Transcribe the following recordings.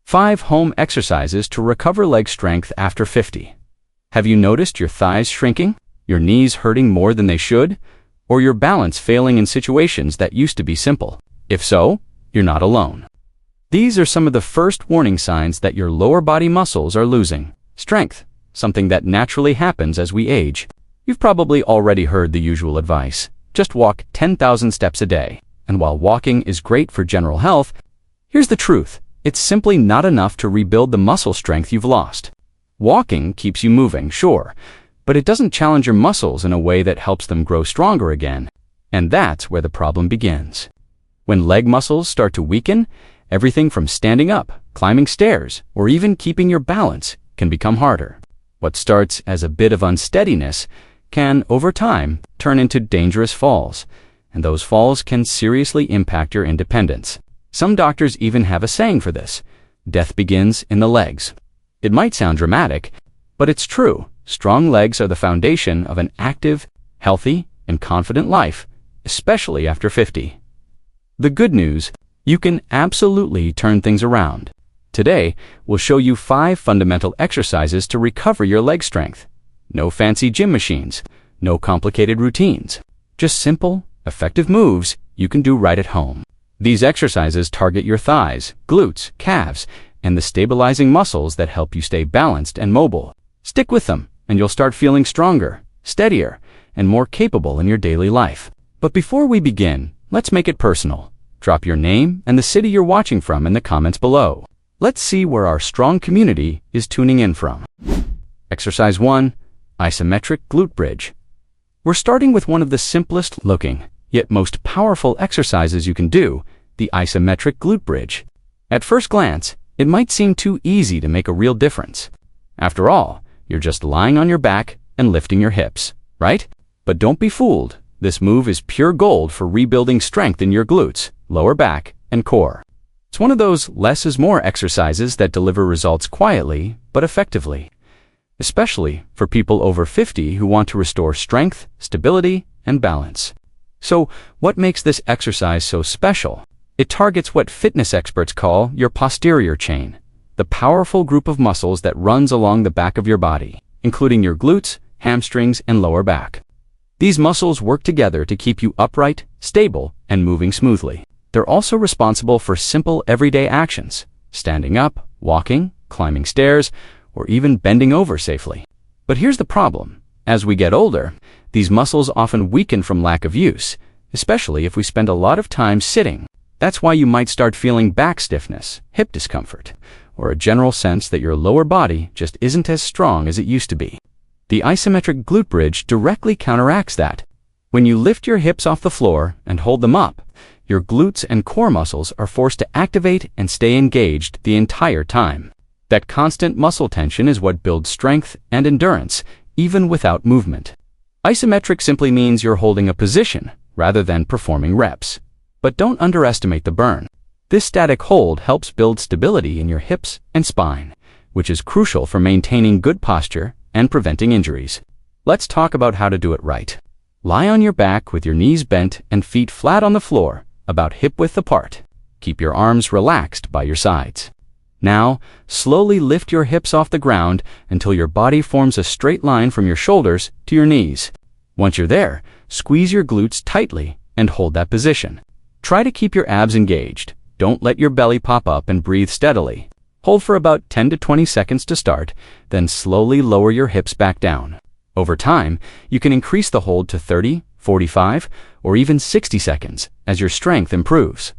5 home exercises to recover leg strength after 50. Have you noticed your thighs shrinking, your knees hurting more than they should, or your balance failing in situations that used to be simple? If so, you're not alone. These are some of the first warning signs that your lower body muscles are losing strength, something that naturally happens as we age. You've probably already heard the usual advice. Just walk 10,000 steps a day. And while walking is great for general health, here's the truth. It's simply not enough to rebuild the muscle strength you've lost. Walking keeps you moving, sure, but it doesn't challenge your muscles in a way that helps them grow stronger again. And that's where the problem begins. When leg muscles start to weaken, everything from standing up, climbing stairs, or even keeping your balance can become harder. What starts as a bit of unsteadiness can, over time, turn into dangerous falls, and those falls can seriously impact your independence. Some doctors even have a saying for this: death begins in the legs. It might sound dramatic, but it's true. Strong legs are the foundation of an active, healthy, and confident life, especially after 50. The good news: you can absolutely turn things around. Today, we'll show you 5 fundamental exercises to recover your leg strength. No fancy gym machines, no complicated routines, just simple, effective moves you can do right at home. These exercises target your thighs, glutes, calves, and the stabilizing muscles that help you stay balanced and mobile. Stick with them, and you'll start feeling stronger, steadier, and more capable in your daily life. But before we begin, let's make it personal. Drop your name and the city you're watching from in the comments below. Let's see where our strong community is tuning in from. Exercise 1. Isometric glute bridge. We're starting with one of the simplest looking, yet most powerful exercises you can do, the isometric glute bridge. At first glance, it might seem too easy to make a real difference. After all, you're just lying on your back and lifting your hips, right? But don't be fooled. This move is pure gold for rebuilding strength in your glutes, lower back, and core. It's one of those less is more exercises that deliver results quietly but effectively, especially for people over 50 who want to restore strength, stability, and balance. So, what makes this exercise so special? It targets what fitness experts call your posterior chain, the powerful group of muscles that runs along the back of your body, including your glutes, hamstrings, and lower back. These muscles work together to keep you upright, stable, and moving smoothly. They're also responsible for simple everyday actions: standing up, walking, climbing stairs, or even bending over safely. But here's the problem. As we get older, these muscles often weaken from lack of use, especially if we spend a lot of time sitting. That's why you might start feeling back stiffness, hip discomfort, or a general sense that your lower body just isn't as strong as it used to be. The isometric glute bridge directly counteracts that. When you lift your hips off the floor and hold them up, your glutes and core muscles are forced to activate and stay engaged the entire time. That constant muscle tension is what builds strength and endurance, even without movement. Isometric simply means you're holding a position rather than performing reps. But don't underestimate the burn. This static hold helps build stability in your hips and spine, which is crucial for maintaining good posture and preventing injuries. Let's talk about how to do it right. Lie on your back with your knees bent and feet flat on the floor, about hip-width apart. Keep your arms relaxed by your sides. Now, slowly lift your hips off the ground until your body forms a straight line from your shoulders to your knees. Once you're there, squeeze your glutes tightly and hold that position. Try to keep your abs engaged. Don't let your belly pop up, and breathe steadily. Hold for about 10 to 20 seconds to start, then slowly lower your hips back down. Over time, you can increase the hold to 30, 45, or even 60 seconds as your strength improves.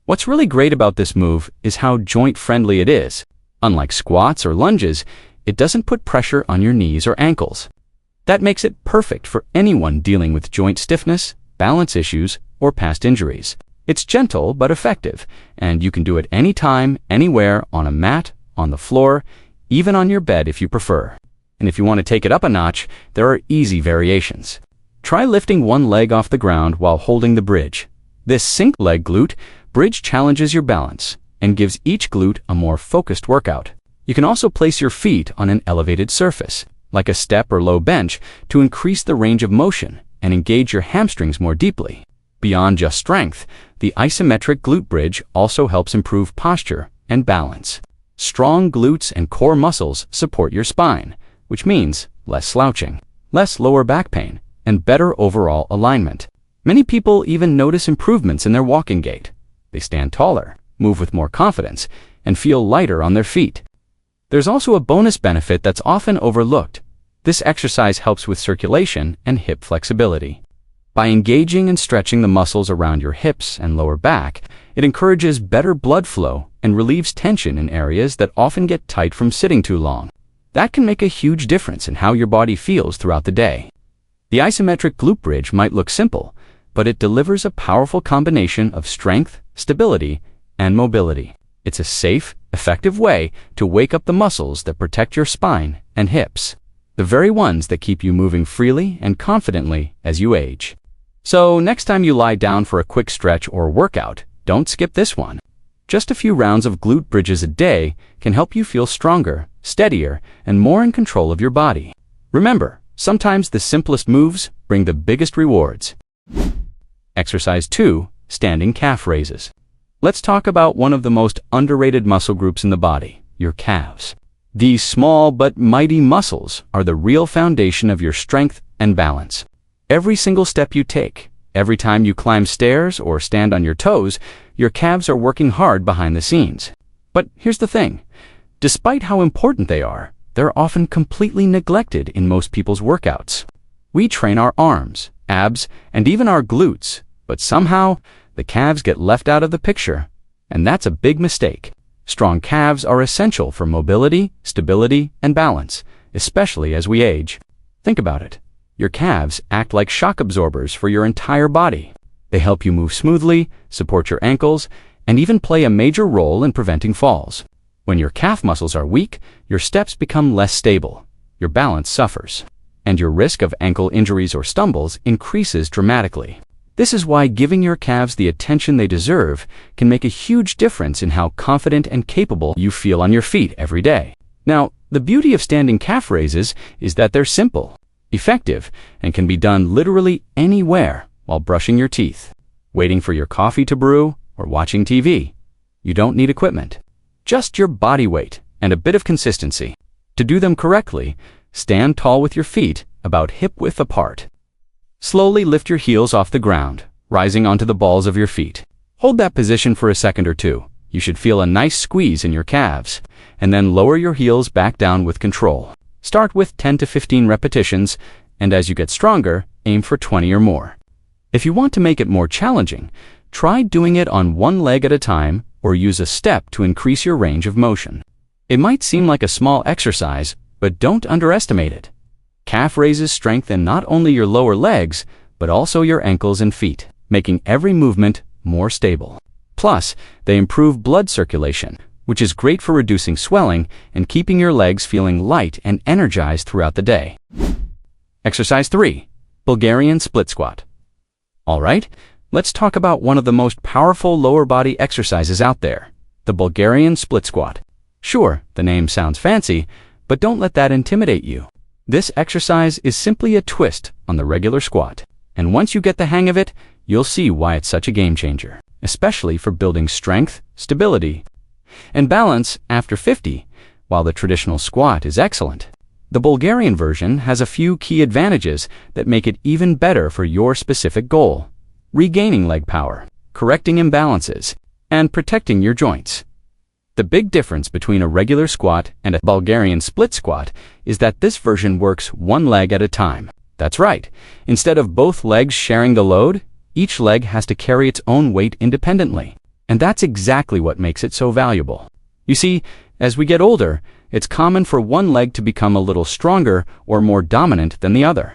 What's really great about this move is how joint-friendly it is. Unlike squats or lunges, it doesn't put pressure on your knees or ankles. That makes it perfect for anyone dealing with joint stiffness, balance issues, or past injuries. It's gentle but effective, and you can do it anytime, anywhere, on a mat, on the floor, even on your bed if you prefer. And if you want to take it up a notch, there are easy variations. Try lifting one leg off the ground while holding the bridge. This sync leg glute bridge challenges your balance and gives each glute a more focused workout. You can also place your feet on an elevated surface, like a step or low bench, to increase the range of motion and engage your hamstrings more deeply. Beyond just strength, the isometric glute bridge also helps improve posture and balance. Strong glutes and core muscles support your spine, which means less slouching, less lower back pain, and better overall alignment. Many people even notice improvements in their walking gait. They stand taller, move with more confidence, and feel lighter on their feet. There's also a bonus benefit that's often overlooked. This exercise helps with circulation and hip flexibility. By engaging and stretching the muscles around your hips and lower back, it encourages better blood flow and relieves tension in areas that often get tight from sitting too long. That can make a huge difference in how your body feels throughout the day. The isometric glute bridge might look simple, but it delivers a powerful combination of strength, stability, and mobility. It's a safe, effective way to wake up the muscles that protect your spine and hips, the very ones that keep you moving freely and confidently as you age. So next time you lie down for a quick stretch or workout, don't skip this one. Just a few rounds of glute bridges a day can help you feel stronger, steadier, and more in control of your body. Remember, sometimes the simplest moves bring the biggest rewards. Exercise 2. Standing calf raises. Let's talk about one of the most underrated muscle groups in the body, your calves. These small but mighty muscles are the real foundation of your strength and balance. Every single step you take, every time you climb stairs or stand on your toes, your calves are working hard behind the scenes. But here's the thing. Despite how important they are, they're often completely neglected in most people's workouts. We train our arms, abs, and even our glutes, but somehow the calves get left out of the picture, and that's a big mistake. Strong calves are essential for mobility, stability, and balance, especially as we age. Think about it. Your calves act like shock absorbers for your entire body. They help you move smoothly, support your ankles, and even play a major role in preventing falls. When your calf muscles are weak, your steps become less stable, your balance suffers, and your risk of ankle injuries or stumbles increases dramatically. This is why giving your calves the attention they deserve can make a huge difference in how confident and capable you feel on your feet every day. Now, the beauty of standing calf raises is that they're simple, effective, and can be done literally anywhere while brushing your teeth, waiting for your coffee to brew, or watching TV. You don't need equipment, just your body weight and a bit of consistency. To do them correctly, stand tall with your feet about hip-width apart. Slowly lift your heels off the ground, rising onto the balls of your feet. Hold that position for a second or two. You should feel a nice squeeze in your calves, and then lower your heels back down with control. Start with 10 to 15 repetitions, and as you get stronger, aim for 20 or more. If you want to make it more challenging, try doing it on one leg at a time or use a step to increase your range of motion. It might seem like a small exercise, but don't underestimate it. Calf raises strengthen not only your lower legs, but also your ankles and feet, making every movement more stable. Plus, they improve blood circulation, which is great for reducing swelling and keeping your legs feeling light and energized throughout the day. Exercise 3. Bulgarian split squat. All right, let's talk about one of the most powerful lower body exercises out there, the Bulgarian split squat. Sure, the name sounds fancy, but don't let that intimidate you. This exercise is simply a twist on the regular squat, and once you get the hang of it, you'll see why it's such a game changer, especially for building strength, stability, and balance after 50, while the traditional squat is excellent. The Bulgarian version has a few key advantages that make it even better for your specific goal: regaining leg power, correcting imbalances, and protecting your joints. The big difference between a regular squat and a Bulgarian split squat is that this version works one leg at a time. That's right. Instead of both legs sharing the load, each leg has to carry its own weight independently. And that's exactly what makes it so valuable. You see, as we get older, it's common for one leg to become a little stronger or more dominant than the other.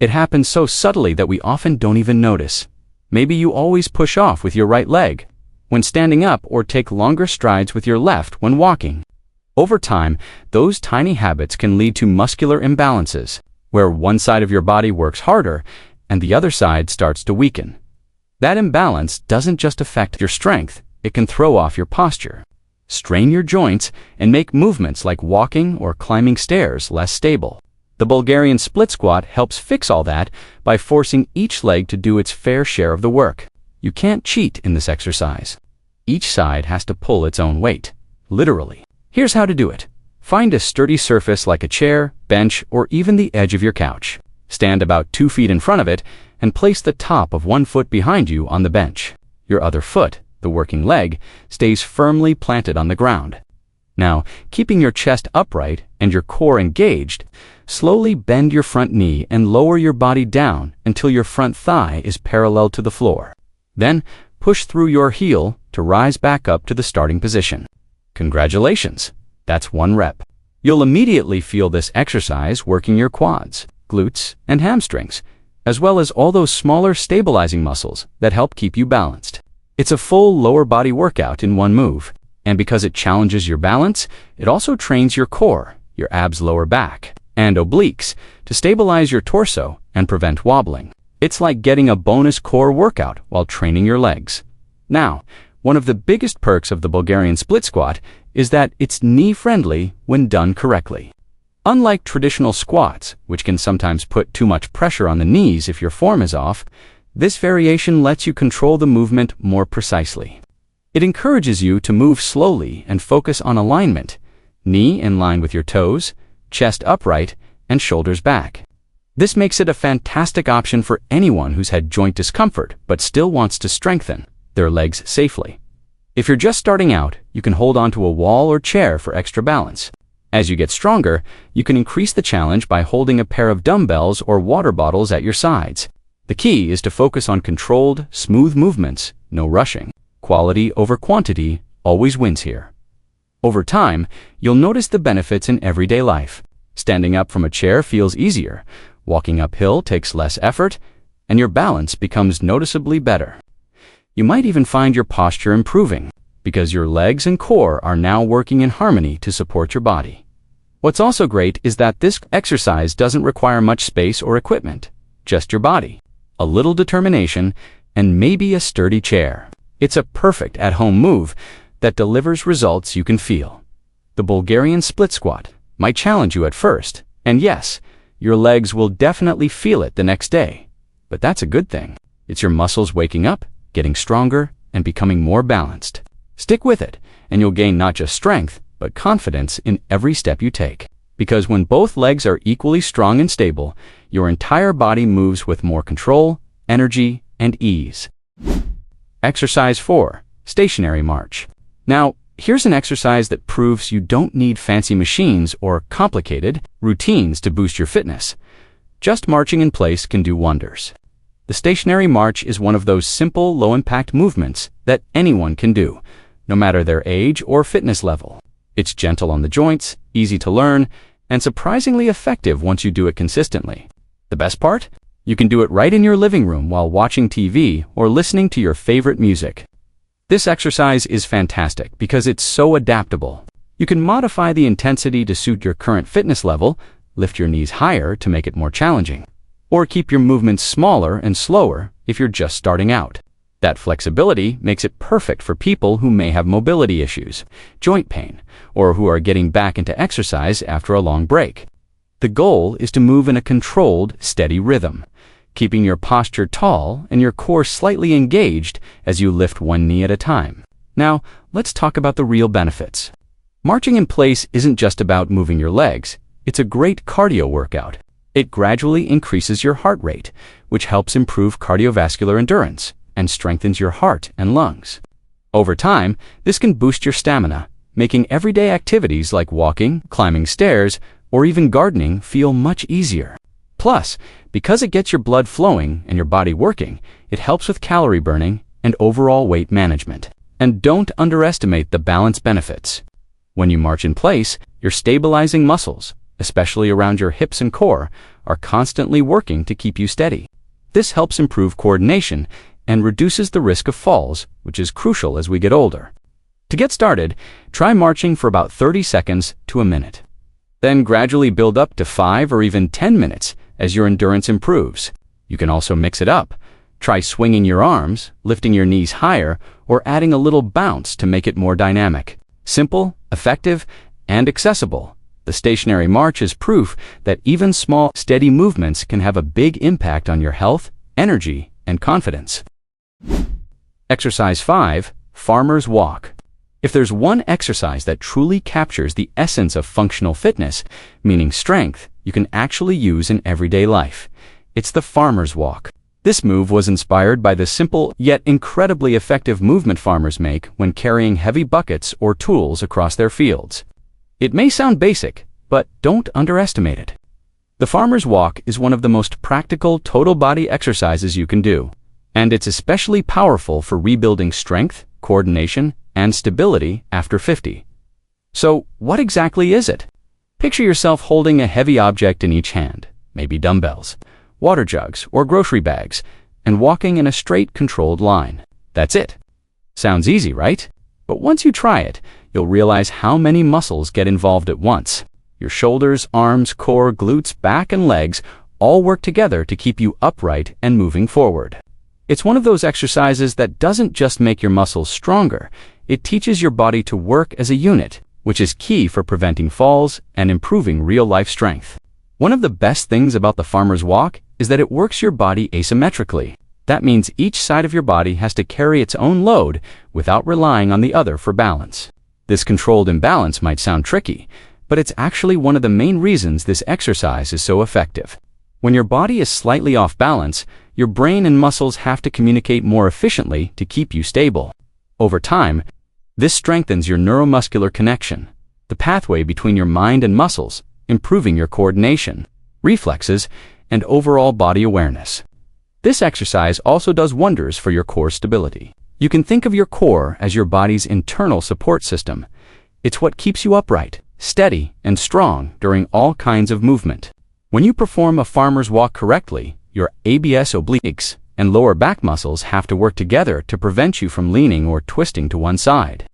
It happens so subtly that we often don't even notice. Maybe you always push off with your right leg when standing up or take longer strides with your left when walking. Over time, those tiny habits can lead to muscular imbalances, where one side of your body works harder and the other side starts to weaken. That imbalance doesn't just affect your strength, it can throw off your posture, strain your joints, and make movements like walking or climbing stairs less stable. The Bulgarian split squat helps fix all that by forcing each leg to do its fair share of the work. You can't cheat in this exercise. Each side has to pull its own weight, literally. Here's how to do it. Find a sturdy surface like a chair, bench, or even the edge of your couch. Stand about 2 feet in front of it and place the top of one foot behind you on the bench. Your other foot, the working leg, stays firmly planted on the ground. Now, keeping your chest upright and your core engaged, slowly bend your front knee and lower your body down until your front thigh is parallel to the floor. Then, push through your heel to rise back up to the starting position. Congratulations! That's 1 rep. You'll immediately feel this exercise working your quads, glutes, and hamstrings, as well as all those smaller stabilizing muscles that help keep you balanced. It's a full lower body workout in one move, and because it challenges your balance, it also trains your core, your abs lower back, and obliques to stabilize your torso and prevent wobbling. It's like getting a bonus core workout while training your legs. Now, one of the biggest perks of the Bulgarian split squat is that it's knee-friendly when done correctly. Unlike traditional squats, which can sometimes put too much pressure on the knees if your form is off, this variation lets you control the movement more precisely. It encourages you to move slowly and focus on alignment, knee in line with your toes, chest upright, and shoulders back. This makes it a fantastic option for anyone who's had joint discomfort but still wants to strengthen their legs safely. If you're just starting out, you can hold onto a wall or chair for extra balance. As you get stronger, you can increase the challenge by holding a pair of dumbbells or water bottles at your sides. The key is to focus on controlled, smooth movements, no rushing. Quality over quantity always wins here. Over time, you'll notice the benefits in everyday life. Standing up from a chair feels easier, walking uphill takes less effort, and your balance becomes noticeably better. You might even find your posture improving, because your legs and core are now working in harmony to support your body. What's also great is that this exercise doesn't require much space or equipment, just your body, a little determination, and maybe a sturdy chair. It's a perfect at-home move that delivers results you can feel. The Bulgarian split squat might challenge you at first, and yes, your legs will definitely feel it the next day. But that's a good thing. It's your muscles waking up, getting stronger, and becoming more balanced. Stick with it, and you'll gain not just strength, but confidence in every step you take. Because when both legs are equally strong and stable, your entire body moves with more control, energy, and ease. Exercise 4. Stationary march. Now, here's an exercise that proves you don't need fancy machines or complicated routines to boost your fitness. Just marching in place can do wonders. The stationary march is one of those simple, low-impact movements that anyone can do, no matter their age or fitness level. It's gentle on the joints, easy to learn, and surprisingly effective once you do it consistently. The best part? You can do it right in your living room while watching TV or listening to your favorite music. This exercise is fantastic because it's so adaptable. You can modify the intensity to suit your current fitness level, lift your knees higher to make it more challenging, or keep your movements smaller and slower if you're just starting out. That flexibility makes it perfect for people who may have mobility issues, joint pain, or who are getting back into exercise after a long break. The goal is to move in a controlled, steady rhythm, keeping your posture tall and your core slightly engaged as you lift one knee at a time. Now, let's talk about the real benefits. Marching in place isn't just about moving your legs, it's a great cardio workout. It gradually increases your heart rate, which helps improve cardiovascular endurance and strengthens your heart and lungs. Over time, this can boost your stamina, making everyday activities like walking, climbing stairs, or even gardening feel much easier. Plus, because it gets your blood flowing and your body working, it helps with calorie burning and overall weight management. And don't underestimate the balance benefits. When you march in place, your stabilizing muscles, especially around your hips and core, are constantly working to keep you steady. This helps improve coordination and reduces the risk of falls, which is crucial as we get older. To get started, try marching for about 30 seconds to a minute. Then gradually build up to 5 or even 10 minutes as your endurance improves. You can also mix it up. Try swinging your arms, lifting your knees higher, or adding a little bounce to make it more dynamic. Simple, effective, and accessible. The stationary march is proof that even small, steady movements can have a big impact on your health, energy, and confidence. Exercise 5. Farmer's Walk. If there's one exercise that truly captures the essence of functional fitness, meaning strength, you can actually use in everyday life, it's the farmer's walk. This move was inspired by the simple yet incredibly effective movement farmers make when carrying heavy buckets or tools across their fields. It may sound basic, but don't underestimate it. The farmer's walk is one of the most practical total body exercises you can do, and it's especially powerful for rebuilding strength, coordination, and stability after 50. So, what exactly is it? Picture yourself holding a heavy object in each hand, maybe dumbbells, water jugs, or grocery bags, and walking in a straight, controlled line. That's it. Sounds easy, right? But once you try it, you'll realize how many muscles get involved at once. Your shoulders, arms, core, glutes, back, and legs all work together to keep you upright and moving forward. It's one of those exercises that doesn't just make your muscles stronger, it teaches your body to work as a unit, which is key for preventing falls and improving real-life strength. One of the best things about the farmer's walk is that it works your body asymmetrically. That means each side of your body has to carry its own load without relying on the other for balance. This controlled imbalance might sound tricky, but it's actually one of the main reasons this exercise is so effective. When your body is slightly off balance, your brain and muscles have to communicate more efficiently to keep you stable. Over time, this strengthens your neuromuscular connection, the pathway between your mind and muscles, improving your coordination, reflexes, and overall body awareness. This exercise also does wonders for your core stability. You can think of your core as your body's internal support system. It's what keeps you upright, steady, and strong during all kinds of movement. When you perform a farmer's walk correctly, your ABS obliques and lower back muscles have to work together to prevent you from leaning or twisting to one side.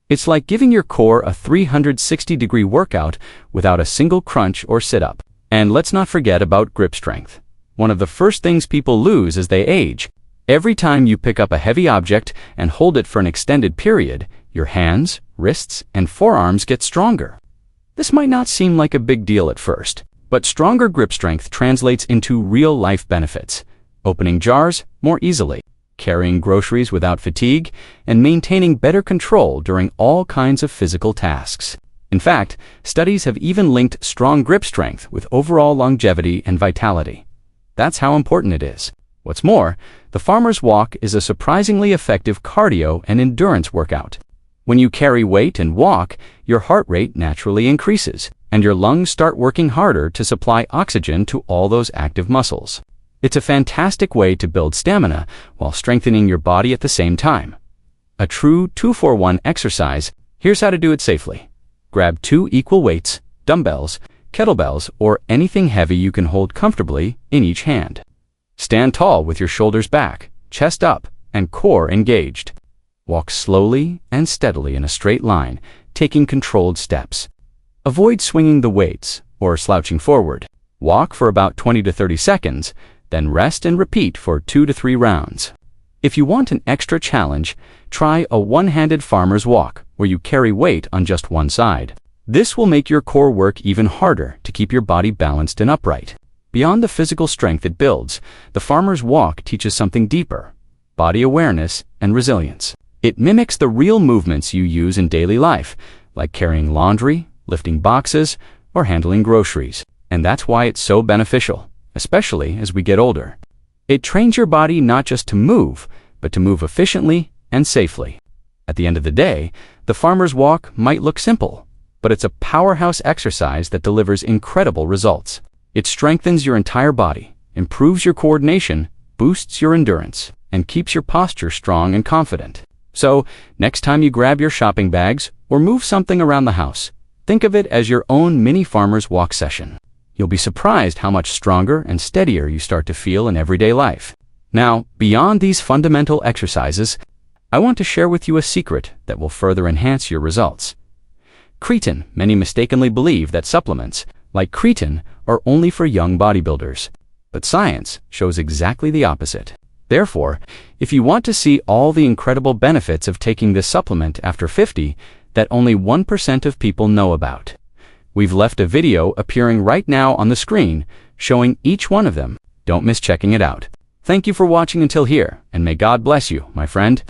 It's like giving your core a 360-degree workout without a single crunch or sit-up. And let's not forget about grip strength. One of the first things people lose as they age. Every time you pick up a heavy object and hold it for an extended period, your hands, wrists, and forearms get stronger. This might not seem like a big deal at first, but stronger grip strength translates into real-life benefits. Opening jars more easily, carrying groceries without fatigue, and maintaining better control during all kinds of physical tasks. In fact, studies have even linked strong grip strength with overall longevity and vitality. That's how important it is. What's more, the farmer's walk is a surprisingly effective cardio and endurance workout. When you carry weight and walk, your heart rate naturally increases, and your lungs start working harder to supply oxygen to all those active muscles. It's a fantastic way to build stamina while strengthening your body at the same time. A true 2-for-1 exercise. Here's how to do it safely. Grab 2 equal weights, dumbbells, kettlebells, or anything heavy you can hold comfortably in each hand. Stand tall with your shoulders back, chest up, and core engaged. Walk slowly and steadily in a straight line, taking controlled steps. Avoid swinging the weights or slouching forward. Walk for about 20 to 30 seconds, then rest and repeat for 2 to 3 rounds. If you want an extra challenge, try a one-handed farmer's walk, where you carry weight on just one side. This will make your core work even harder to keep your body balanced and upright. Beyond the physical strength it builds, the farmer's walk teaches something deeper: body awareness and resilience. It mimics the real movements you use in daily life, like carrying laundry, lifting boxes, or handling groceries. And that's why it's so beneficial, especially as we get older. It trains your body not just to move, but to move efficiently and safely. At the end of the day, the farmer's walk might look simple, but it's a powerhouse exercise that delivers incredible results. It strengthens your entire body, improves your coordination, boosts your endurance, and keeps your posture strong and confident. So, next time you grab your shopping bags or move something around the house, think of it as your own mini farmer's walk session. You'll be surprised how much stronger and steadier you start to feel in everyday life. Now, beyond these fundamental exercises, I want to share with you a secret that will further enhance your results. Creatine. Many mistakenly believe that supplements, like creatine, are only for young bodybuilders. But science shows exactly the opposite. Therefore, if you want to see all the incredible benefits of taking this supplement after 50 that only 1% of people know about, we've left a video appearing right now on the screen showing each one of them. Don't miss checking it out. Thank you for watching until here, and may God bless you, my friend.